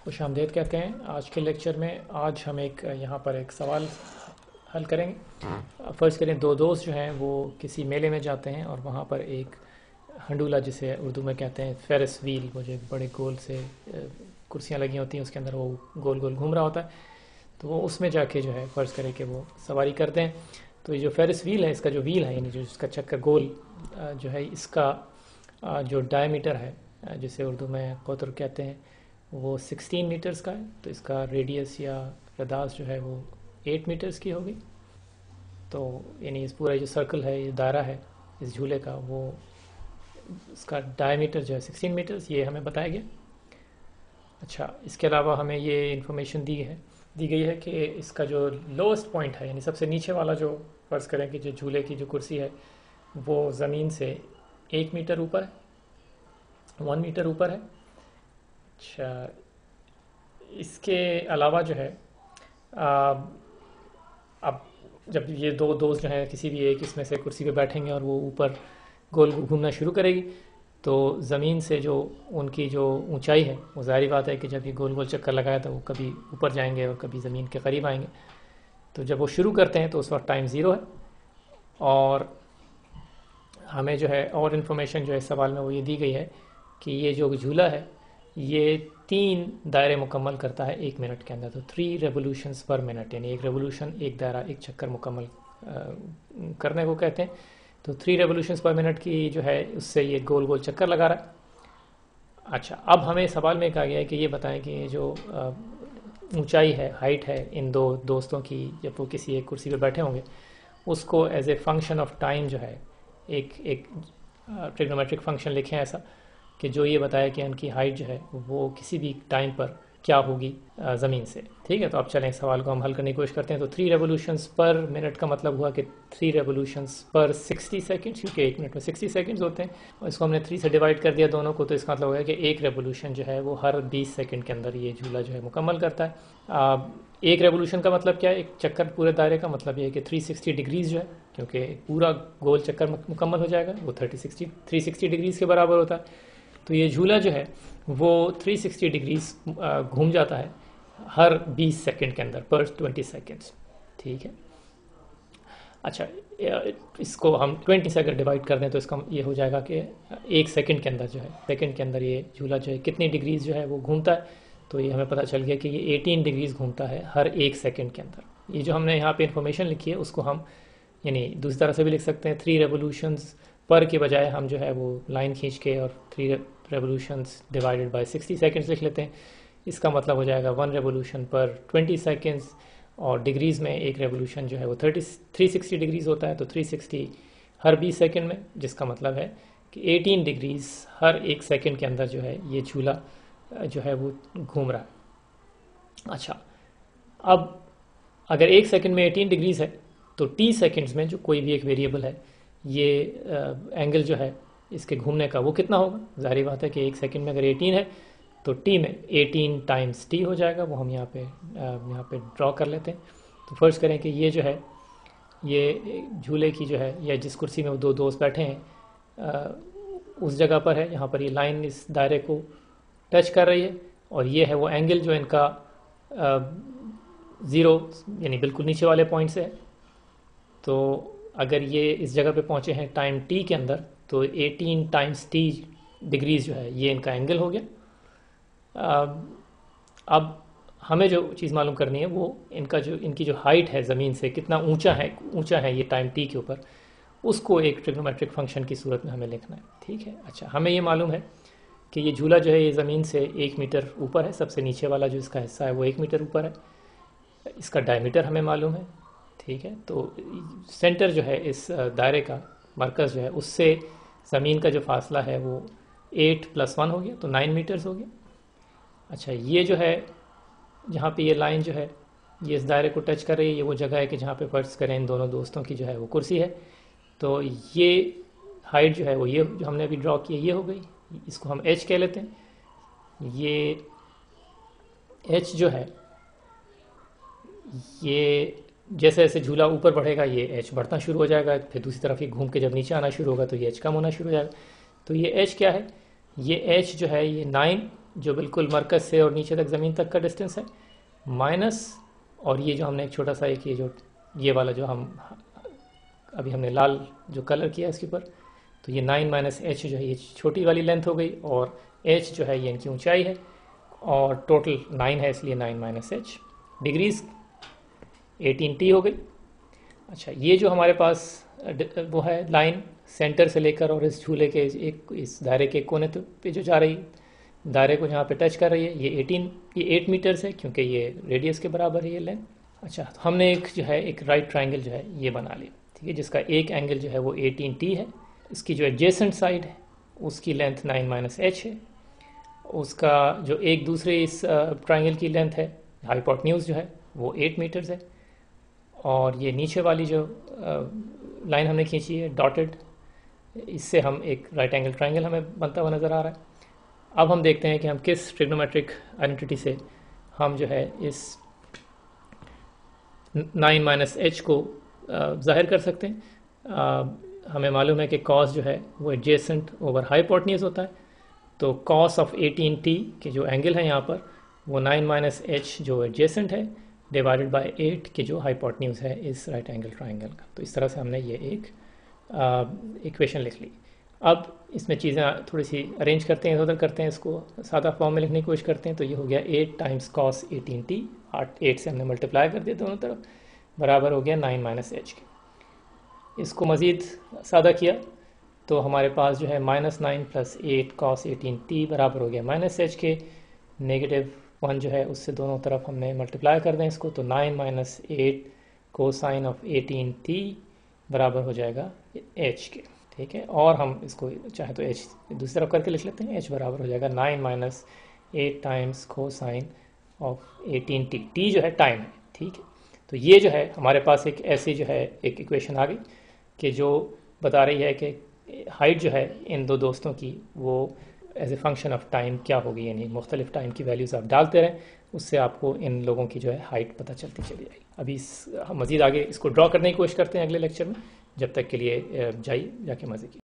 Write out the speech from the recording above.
खुशामदीद कहते हैं। आज के लेक्चर में आज हम एक यहाँ पर एक सवाल हल करेंगे। फ़र्ज़ करें दो दोस्त जो हैं वो किसी मेले में जाते हैं और वहाँ पर एक हंडूला, जिसे उर्दू में कहते हैं फेरिस व्हील, वो जो एक बड़े गोल से कुर्सियाँ लगी होती हैं उसके अंदर वो गोल गोल घूम रहा होता है, तो वो उसमें जाके जो है फ़र्ज़ करें कि वो सवारी करते हैं। तो ये जो फेरिस व्हील है, इसका जो व्हील है यानी जो इसका चक्कर गोल जो है, इसका जो डायमीटर है जिसे उर्दू में क़ुतर कहते हैं वो 16 मीटर्स का है। तो इसका रेडियस या रदास जो है वो 8 मीटर्स की होगी। तो यानी इस पूरा जो सर्कल है, ये दायरा है इस झूले का, वो इसका डायमीटर जो है 16 मीटर्स, ये हमें बताया गया। अच्छा, इसके अलावा हमें ये इन्फॉर्मेशन दी गई है कि इसका जो लोएस्ट पॉइंट है यानी सबसे नीचे वाला, जो फ़र्ज़ करें कि जो झूले की जो कुर्सी है वो ज़मीन से 1 मीटर ऊपर है, 1 मीटर ऊपर है। अच्छा, इसके अलावा जो है अब जब ये दो दोस्त जो हैं किसी भी एक इसमें से कुर्सी पे बैठेंगे और वो ऊपर गोल घूमना शुरू करेगी, तो ज़मीन से जो उनकी जो ऊंचाई है वो ज़ाहिर बात है कि जब ये गोल गोल चक्कर लगाया तो वो कभी ऊपर जाएंगे और कभी ज़मीन के करीब आएंगे। तो जब वो शुरू करते हैं तो उस वक्त टाइम ज़ीरो है। और हमें जो है और इन्फॉर्मेशन जो है इस सवाल में वो ये दी गई है कि ये जो झूला है ये 3 दायरे मुकम्मल करता है 1 मिनट के अंदर। तो 3 रेवोल्यूशंस पर मिनट, यानी एक रेवोल्यूशन, एक दायरा, एक चक्कर मुकम्मल करने को कहते हैं। तो 3 रेवोल्यूशंस पर मिनट की जो है उससे ये गोल गोल चक्कर लगा रहा है। अच्छा, अब हमें सवाल में कहा गया है कि ये बताएं कि ये जो ऊंचाई है, हाइट है इन दो दोस्तों की, जब वो किसी एक कुर्सी पर बैठे होंगे, उसको as a function of time जो है एक ट्रिग्नोमेट्रिक फंक्शन लिखें ऐसा कि जो ये बताया कि उनकी हाइट जो है वो किसी भी टाइम पर क्या होगी ज़मीन से। ठीक है, तो अब चलें सवाल को हम हल करने की कोशिश करते हैं। तो 3 रेवोल्यूशंस पर मिनट का मतलब हुआ कि 3 रेवोल्यूशंस पर 60 सेकंड्स, क्योंकि 1 मिनट में 60 सेकंड्स होते हैं और इसको हमने 3 से डिवाइड कर दिया दोनों को, तो इसका मतलब हो गया कि एक रेवोल्यूशन जो है वो हर 20 सेकंड के अंदर ये झूला जो है मुकम्मल करता है। एक रेवोल्यूशन का मतलब क्या है, एक चक्कर पूरे दायरे का मतलब ये है कि 360 डिग्रीज जो है, क्योंकि पूरा गोल चक्कर मुकम्मल हो जाएगा, वो 360 डिग्रीज के बराबर होता है। तो ये झूला जो है वो 360 डिग्रीज घूम जाता है हर 20 सेकंड के अंदर, पर 20 सेकंड्स। ठीक है। अच्छा, इसको हम 20 से अगर डिवाइड कर दें तो इसका ये हो जाएगा कि 1 सेकंड के अंदर जो है, सेकंड के अंदर ये झूला जो है कितनी डिग्रीज जो है वो घूमता है। तो ये हमें पता चल गया कि ये 18 डिग्रीज घूमता है हर 1 सेकंड के अंदर। ये जो हमने यहाँ पे इंफॉर्मेशन लिखी है उसको हम यानी दूसरी तरह से भी लिख सकते हैं, 3 रेवोल्यूशंस पर के बजाय हम जो है वो लाइन खींच के और 3 रेवोल्यूशंस डिवाइडेड बाय 60 सेकंड्स लिख लेते हैं। इसका मतलब हो जाएगा 1 रेवोल्यूशन पर 20 सेकंड्स, और डिग्रीज़ में एक रेवोल्यूशन जो है वो 360 डिग्रीज़ होता है। तो 360 हर 20 सेकंड में, जिसका मतलब है कि 18 डिग्रीज़ हर 1 सेकंड के अंदर जो है ये झूला जो है वो घूम रहा है। अच्छा, अब अगर 1 सेकंड में 18 डिग्रीज़ है तो t सेकंड्स में जो कोई भी एक वेरिएबल है, ये एंगल जो है इसके घूमने का वो कितना होगा। जाहिर बात है कि 1 सेकंड में अगर 18 है तो t में 18 टाइम्स t हो जाएगा। वो हम यहाँ पे ड्रॉ कर लेते हैं। तो फर्ज करें कि ये जो है ये झूले की जो है, या जिस कुर्सी में वो दो दोस्त बैठे हैं उस जगह पर है, यहाँ पर ये लाइन इस दायरे को टच कर रही है, और ये है वो एंगल जो इनका 0 यानी बिल्कुल नीचे वाले पॉइंट से है। तो अगर ये इस जगह पे पहुँचे हैं टाइम t के अंदर, तो 18 टाइम्स t डिग्रीज जो है ये इनका एंगल हो गया। अब हमें जो चीज़ मालूम करनी है वो इनकी जो हाइट है ज़मीन से कितना ऊंचा है ये टाइम t के ऊपर, उसको एक ट्रिग्नोमेट्रिक फंक्शन की सूरत में हमें लिखना है। ठीक है। अच्छा, हमें ये मालूम है कि ये झूला जो है ये ज़मीन से 1 मीटर ऊपर है, सबसे नीचे वाला जो इसका हिस्सा है वो 1 मीटर ऊपर है। इसका डायमीटर हमें मालूम है। ठीक है। तो सेंटर जो है इस दायरे का, मरकज़ जो है, उससे ज़मीन का जो फासला है वो 8 + 1 हो गया, तो 9 मीटर्स हो गया। अच्छा, ये जो है जहाँ पे ये लाइन जो है ये इस दायरे को टच कर रही है, ये वो जगह है कि जहाँ पे फ़र्ज़ करें इन दोनों दोस्तों की जो है वो कुर्सी है। तो ये हाइट जो है वो ये जो हमने अभी ड्रॉ की है ये हो गई, इसको हम h कह लेते हैं। ये h जो है ये जैसे जैसे झूला ऊपर बढ़ेगा ये h बढ़ता शुरू हो जाएगा, फिर दूसरी तरफ ये घूम के जब नीचे आना शुरू होगा तो ये h कम होना शुरू हो जाएगा। तो ये h क्या है, ये h जो है ये 9 जो बिल्कुल मरकज से और नीचे तक ज़मीन तक का डिस्टेंस है, माइनस, और ये जो हमने एक छोटा सा एक ये वाला जो हम अभी हमने लाल जो कलर किया इसके ऊपर, तो ये 9 माइनस एच जो है ये छोटी वाली लेंथ हो गई, और एच जो है ये इनकी ऊंचाई है, और टोटल 9 है इसलिए 9 माइनस एच। डिग्रीज 18t हो गई। अच्छा, ये जो हमारे पास वो है लाइन सेंटर से लेकर और इस झूले के इस दायरे के कोने पे जो जा रही, दायरे को यहाँ पे टच कर रही है, ये 8 मीटर्स है क्योंकि ये रेडियस के बराबर है ये लेंथ। अच्छा, तो हमने एक जो है एक राइट ट्राइंगल जो है ये बना लिया, ठीक है, जिसका एक एंगल जो है वो 18t है। इसकी जो एडजेसेंट साइड है उसकी लेंथ 9 माइनस एच है। उसका जो एक दूसरे इस ट्राइंगल की लेंथ है, हाइपोटेन्यूज जो है वो 8 मीटर्स है। और ये नीचे वाली जो लाइन हमने खींची है डॉटेड, इससे हम एक राइट एंगल ट्राइंगल हमें बनता हुआ नज़र आ रहा है। अब हम देखते हैं कि हम किस ट्रिग्नोमेट्रिक आइडेंटिटी से हम जो है इस 9 माइनस एच को जाहिर कर सकते हैं। हमें मालूम है कि कॉस जो है वो एडजेसेंट ओवर हाइपोटेन्यूज होता है, तो कॉस ऑफ 18t के जो एंगल है यहाँ पर वो 9 माइनस एच जो एडजेसेंट है डिवाइडेड बाय 8 के जो हाइपोटेन्यूज है इस राइट एंगल ट्राइंगल का। तो इस तरह से हमने ये एक इक्वेशन लिख ली। अब इसमें चीज़ें थोड़ी सी अरेंज करते हैं, इधर उधर करते हैं, इसको सादा फॉर्म में लिखने की कोशिश करते हैं। तो ये हो गया 8 टाइम्स कॉस 18t, 8 से हमने मल्टीप्लाई कर दिया दोनों तरफ, बराबर हो गया 9 माइनस एच के। इसको मज़ीद सादा किया तो हमारे पास जो है -9 + 8 cos 18t बराबर हो गया -h के। -1 जो है उससे दोनों तरफ हमने मल्टीप्लाई कर दें इसको, तो 9 माइनस 8 कोसाइन ऑफ 18t बराबर हो जाएगा h के, ठीक है। और हम इसको चाहे तो h दूसरी तरफ करके लिख लेते हैं, h बराबर हो जाएगा 9 minus 8 times cosine of 18t। t जो है टाइम है, ठीक है। तो ये जो है हमारे पास एक ऐसी जो है एक इक्वेशन आ गई कि जो बता रही है कि हाइट जो है इन दो दोस्तों की वो as a function of time क्या होगी, यानी मुख्तलिफ टाइम की वैल्यूज़ आप डालते रहें, उससे आपको इन लोगों की जो है हाइट पता चलती चली जाएगी। अभी हम मज़ीद आगे इसको ड्रॉ करने की कोशिश करते हैं अगले लेक्चर में। जब तक के लिए जाइए, जाके मज़े की।